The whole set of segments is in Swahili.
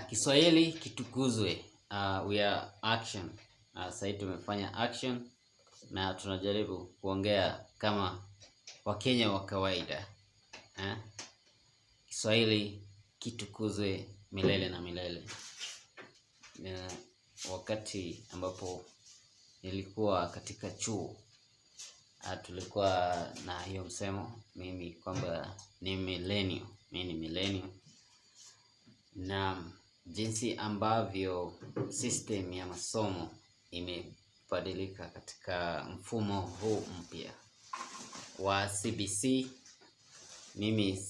Kiswahili kitukuzwe. We are action. Sasa tumefanya action na tunajaribu kuongea kama Wakenya wa kawaida. Kiswahili kitukuzwe milele na milele. Wakati ambapo nilikuwa katika chuo, tulikuwa na hiyo msemo mimi kwamba ni millennial. Mimi ni millennial. Na jinsi ambavyo system ya masomo imebadilika katika mfumo huu mpya wa CBC, mimi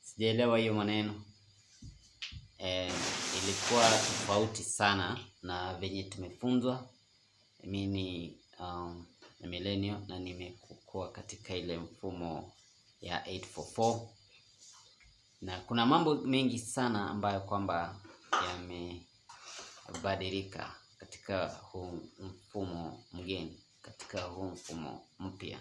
sijaelewa hiyo maneno. Ilikuwa tofauti sana na venye tumefunzwa. Mimi ni millennial na nimekukua katika ile mfumo ya 844. Na kuna mambo mengi sana ambayo kwamba yamebadilika katika huu mfumo mgeni, katika huu mfumo mpya.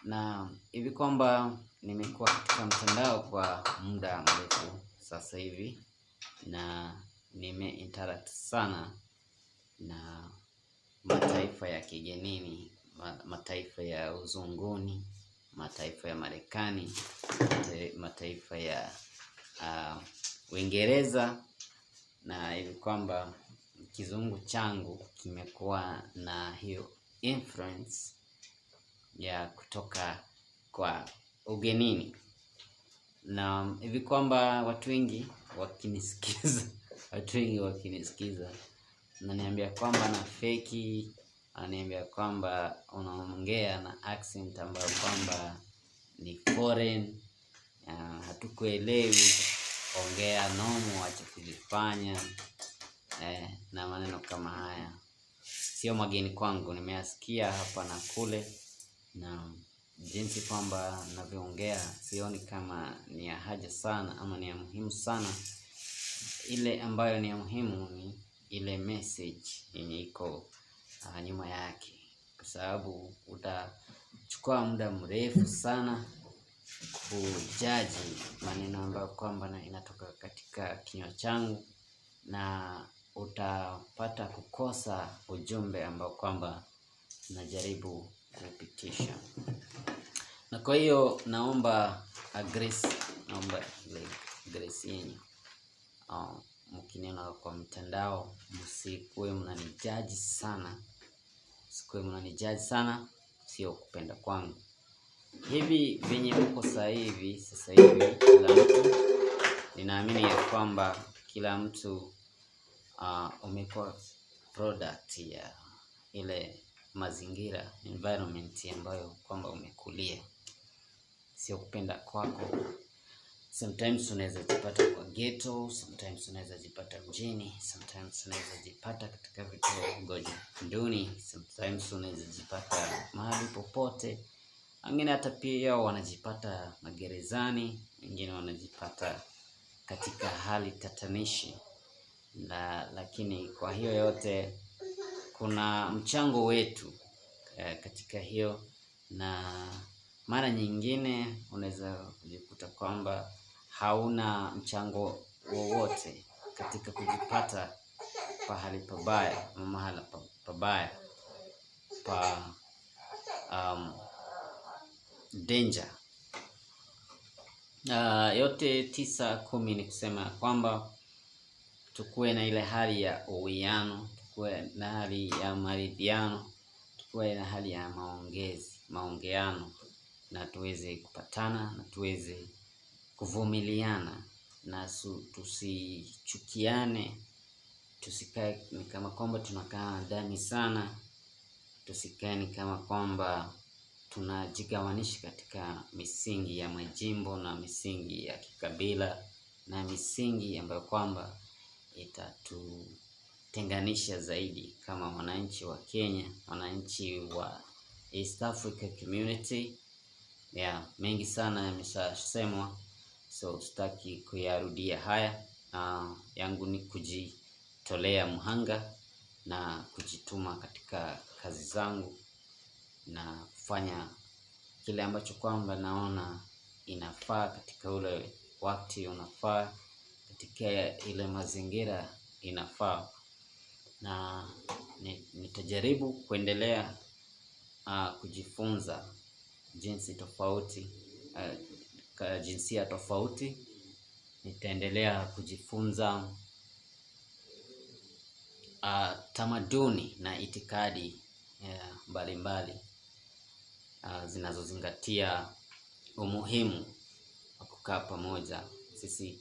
Na hivi kwamba nimekuwa katika mtandao kwa muda mrefu sasa hivi, na nimeinteract sana na mataifa ya kigenini, mataifa ya uzunguni, mataifa ya Marekani, mataifa ya Uingereza, na hivi kwamba kizungu changu kimekuwa na hiyo influence ya kutoka kwa ugenini. Na hivi kwamba watu wengi wakinisikiza wananiambia kwamba na fake, wananiambia kwamba unaongea na accent ambayo kwamba ni foreign, hatukuelewi, ongea normal, acha kujifanya, na maneno kama haya sio mageni kwangu, nimeyasikia hapa na kule, na jinsi kwamba ninavyoongea sioni kama ni ya haja sana ama ni ya muhimu sana. Ile ambayo ni ya muhimu ni ile message yenye iko nyuma yake, kwa sababu utachukua muda mrefu sana kujaji maneno ambayo kwamba inatoka katika kinywa changu, na utapata kukosa ujumbe ambao kwamba najaribu kupitisha. Na kwa hiyo naomba grace yenu. Mkiniona kwa mtandao, msikuwe mnanijaji sana, sio kupenda kwangu. Hivi venye mko sasa hivi, kila mtu, ninaamini ya kwamba kila mtu umekuwa product ya ile mazingira, environment ambayo kwamba umekulia, sio kupenda kwako. Sometimes unaweza jipata kwa ghetto, sometimes unaweza jipata mjini, sometimes unaweza jipata katika vitongoji duni, sometimes unaweza jipata mahali popote. Wengine hata pia wanajipata magerezani, wengine wanajipata katika hali tatanishi. Lakini kwa hiyo yote kuna mchango wetu katika hiyo, na mara nyingine unaweza kujikuta kwamba hauna mchango wowote katika kujipata pahali pabaya, mahala pabaya pa danger. Yote 9-10 ni kusema kwamba tukuwe na ile hali ya uwiano, tukuwe na hali ya maridhiano, tukuwe na hali ya maongeano, na tuweze kupatana, na tuweze kuvumiliana, na tusichukiane, tusikae ni kama kwamba tunakaa ndani sana, tusikae ni kama kwamba tunajigawanisha katika misingi ya majimbo na misingi ya kikabila na misingi ambayo kwamba itatutenganisha zaidi kama wananchi wa Kenya, wananchi wa East Africa Community. Mengi sana yameshasemwa, so sitaki kuyarudia haya. Yangu ni kujitolea mhanga na kujituma katika kazi zangu na kufanya kile ambacho kwamba naona inafaa katika ule wakati unafaa, katika ile mazingira inafaa, na nitajaribu kuendelea kujifunza jinsia tofauti. Nitaendelea kujifunza tamaduni na itikadi mbalimbali zinazozingatia umuhimu wa kukaa pamoja sisi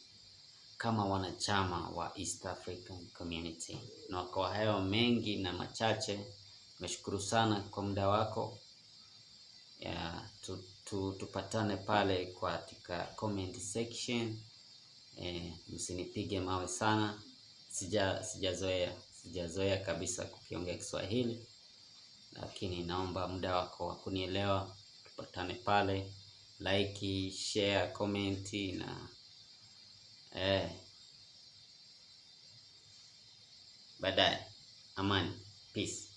kama wanachama wa East African Community. Na kwa hayo mengi na machache, nimeshukuru sana kwa muda wako. Tupatane pale katika comment section. Msinipige mawe sana, sijazoea kabisa kukiongea Kiswahili, lakini naomba muda wako wa kunielewa. Tupatane pale, like, share, comment na baadaye. Amani, peace.